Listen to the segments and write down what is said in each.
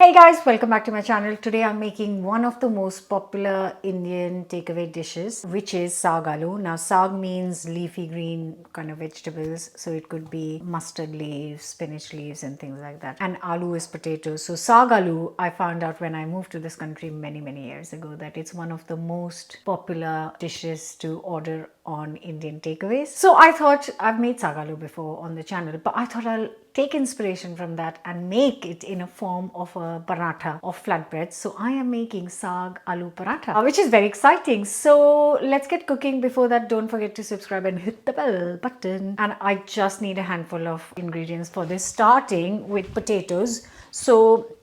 Hey guys, welcome back to my channel. Today I'm making one of the most popular Indian takeaway dishes, which is saag aloo. Now saag means leafy green kind of vegetables, so it could be mustard leaves, spinach leaves and things like that. And aloo is potatoes. So saag aloo, I found out when I moved to this country many years ago that it's one of the most popular dishes to order on Indian takeaways. So I thought, I've made saag aloo before on the channel, but I thought I'll take inspiration from that and make it in a form of a paratha of flatbread. So I am making saag aloo paratha, which is very exciting. So let's get cooking. Before that, don't forget to subscribe and hit the bell button. And I just need a handful of ingredients for this, starting with potatoes. So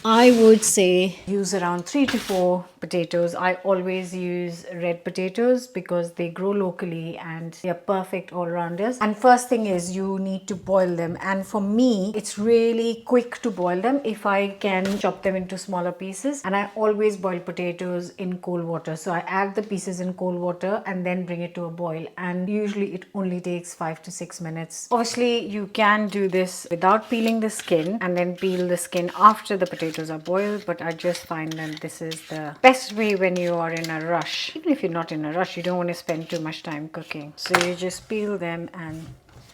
I would say use around 3 to 4 potatoes. I always use red potatoes because they grow locally and they are perfect all-rounders. And first thing is you need to boil them. And for me, it's really quick to boil them if I can chop them into smaller pieces. And I always boil potatoes in cold water. So I add the pieces in cold water and then bring it to a boil. And usually it only takes 5 to 6 minutes. Obviously, you can do this without peeling the skin and then peel the skin after the potatoes are boiled, but I just find that this is the best way when you are in a rush. Even if you're not in a rush, you don't want to spend too much time cooking. So you just peel them and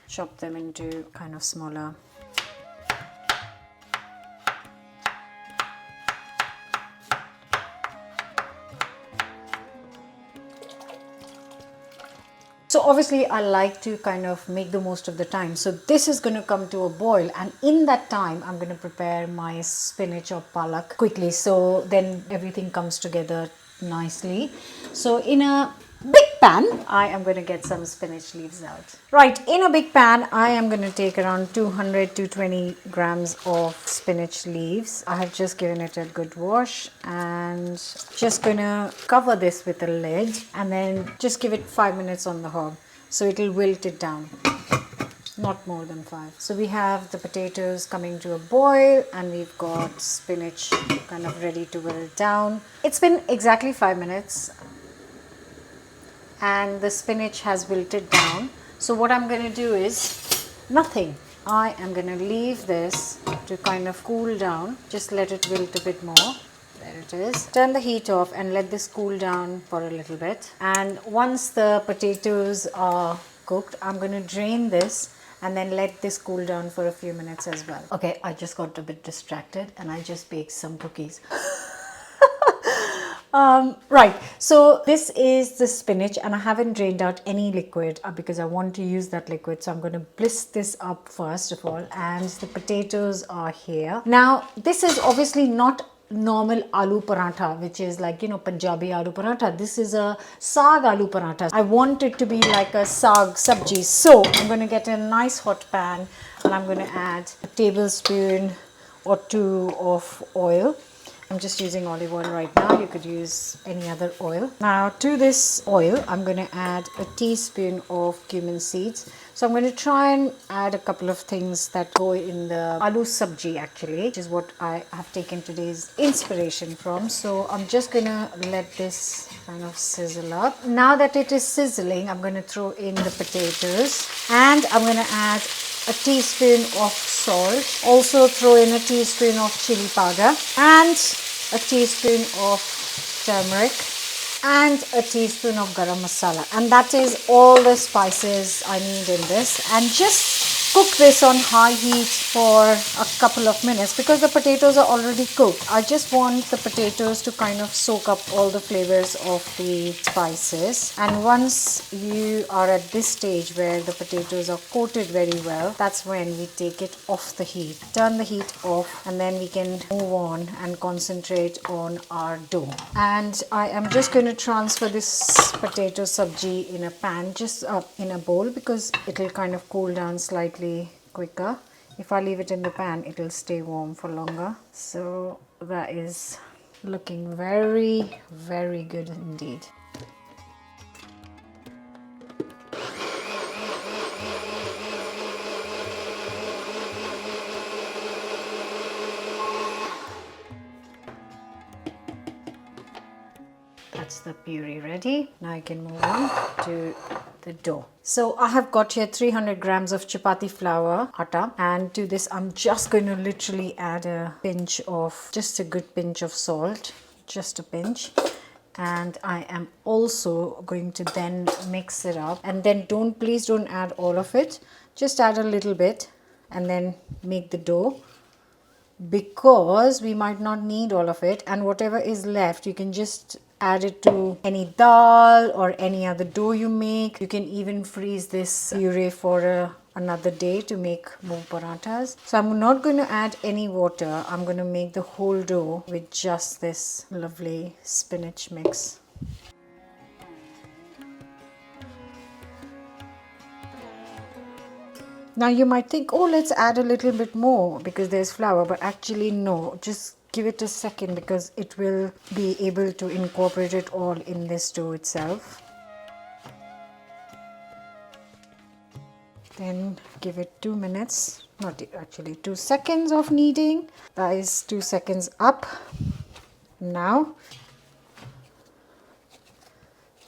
chop them into kind of smaller. So obviously I like to kind of make the most of the time. So this is going to come to a boil, and in that time I'm going to prepare my spinach or palak quickly, so then everything comes together nicely. So in a big pan, I am going to get some spinach leaves out. Right, in a big pan, I am going to take around 200 to 20 grams of spinach leaves. I have just given it a good wash and just going to cover this with a lid and then just give it 5 minutes on the hob so it will wilt it down. Not more than 5. So we have the potatoes coming to a boil and we've got spinach kind of ready to wilt down. It's been exactly 5 minutes and the spinach has wilted down. So what I'm going to do is nothing. I am going to leave this to kind of cool down. Just let it wilt a bit more. There it is. Turn the heat off and let this cool down for a little bit. And once the potatoes are cooked, I'm going to drain this and then let this cool down for a few minutes as well. Okay, I just got a bit distracted and I just baked some cookies. Right, so this is the spinach and I haven't drained out any liquid because I want to use that liquid. So I'm going to bliss this up first of all, and the potatoes are here. Now this is obviously not normal aloo paratha, which is like, you know, Punjabi aloo paratha. This is a saag aloo paratha. I want it to be like a saag sabji. So I'm going to get a nice hot pan and I'm going to add a tablespoon or 2 of oil. I'm just using olive oil right now. You could use any other oil. Now to this oil, I'm going to add a teaspoon of cumin seeds. So I'm going to try and add a couple of things that go in the aloo sabji actually, which is what I have taken today's inspiration from. So I'm just going to let this kind of sizzle up. Now that it is sizzling, I'm going to throw in the potatoes and I'm going to add a teaspoon of salt. Also throw in a teaspoon of chili powder and a teaspoon of turmeric and a teaspoon of garam masala, and that is all the spices I need in this. And just cook this on high heat for a couple of minutes because the potatoes are already cooked. I just want the potatoes to kind of soak up all the flavors of the spices. And once you are at this stage where the potatoes are coated very well, that's when we take it off the heat. Turn the heat off and then we can move on and concentrate on our dough. And I am just going to transfer this potato sabji in a pan, just in a bowl, because it will kind of cool down slightly quicker. If I leave it in the pan, it will stay warm for longer. So that is looking very good indeed. That's the puree ready. Now I can move on to the dough. So I have got here 300 grams of chapati flour atta, and to this I'm just going to literally add a pinch of, just a good pinch of salt, just a pinch. And I am also going to then mix it up, and then please don't add all of it, just add a little bit and then make the dough, because we might not need all of it, and whatever is left you can just add it to any dal or any other dough you make. You can even freeze this puree for another day to make more parathas. So I'm not going to add any water. I'm going to make the whole dough with just this lovely spinach mix. Now you might think, oh, let's add a little bit more because there's flour, but actually no, just give it a second because it will be able to incorporate it all in this dough itself. Then give it 2 minutes, not actually 2 seconds of kneading. That is 2 seconds up. Now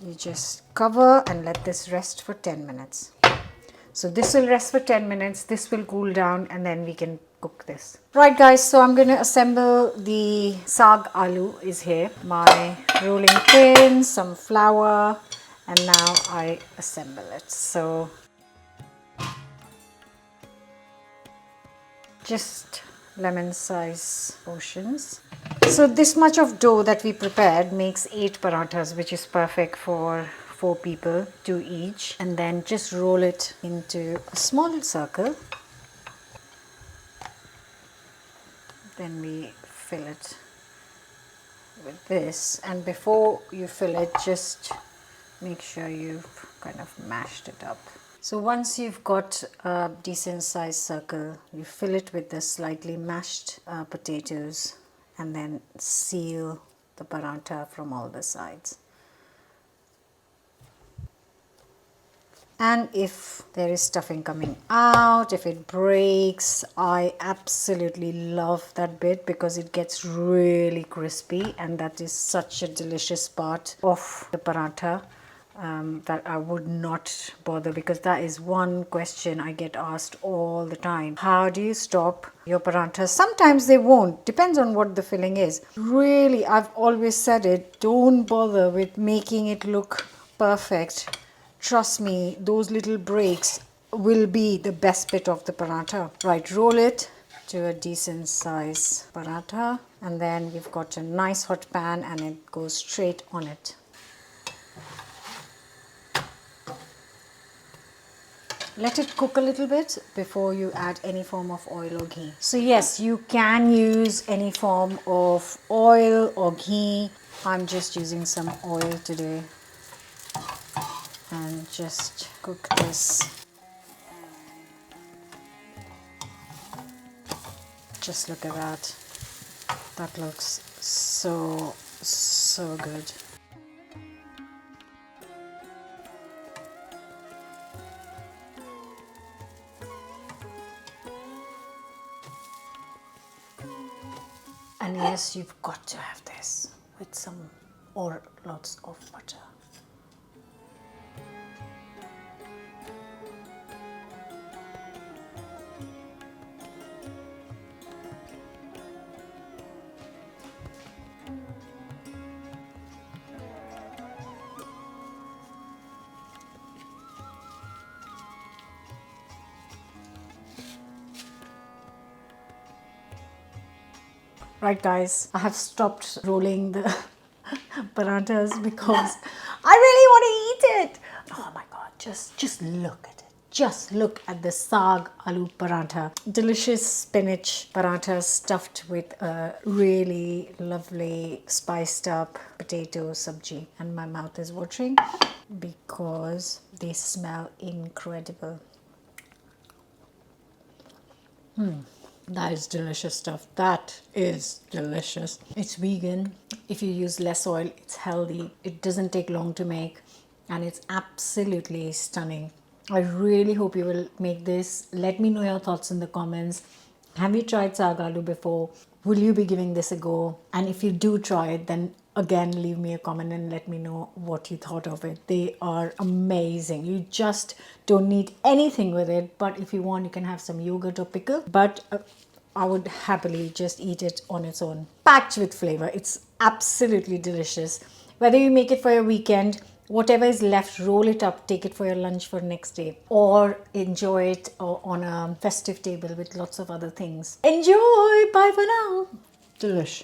you just cover and let this rest for 10 minutes. So this will rest for 10 minutes, this will cool down, and then we can cook this. Right guys, so I'm going to assemble the saag aloo is here. My rolling pin, some flour, and now I assemble it. So just lemon size portions. So this much of dough that we prepared makes 8 parathas, which is perfect for 4 people, 2 each, and then just roll it into a small circle. Then we fill it with this, and before you fill it, just make sure you've kind of mashed it up. So once you've got a decent sized circle, you fill it with the slightly mashed potatoes and then seal the paratha from all the sides. And if there is stuffing coming out, if it breaks, I absolutely love that bit because it gets really crispy, and that is such a delicious part of the paratha that I would not bother, because that is one question I get asked all the time. How do you stop your parathas? Sometimes they won't, depends on what the filling is. Really, I've always said it, don't bother with making it look perfect. Trust me, those little breaks will be the best bit of the paratha. Right, roll it to a decent size paratha, and then you've got a nice hot pan and it goes straight on it. Let it cook a little bit before you add any form of oil or ghee. So yes, you can use any form of oil or ghee. I'm just using some oil today. And just cook this. Just look at that. That looks so good. And yes, you've got to have this with some or lots of butter. Right guys, I have stopped rolling the parathas because I really want to eat it. Oh my god, just look at it. Just look at the saag aloo paratha. Delicious spinach paratha stuffed with a really lovely spiced up potato sabji. And my mouth is watering because they smell incredible. That is delicious stuff. That is delicious. It's vegan. If you use less oil, it's healthy. It doesn't take long to make, and it's absolutely stunning. I really hope you will make this. Let me know your thoughts in the comments. Have you tried saag aloo before? Will you be giving this a go? And if you do try it, then again, leave me a comment and let me know what you thought of it. They are amazing. You just don't need anything with it, but if you want, you can have some yogurt or pickle. But I would happily just eat it on its own. Packed with flavor. It's absolutely delicious. Whether you make it for your weekend, whatever is left, roll it up, take it for your lunch for next day, or enjoy it on a festive table with lots of other things. Enjoy! Bye for now. Delish.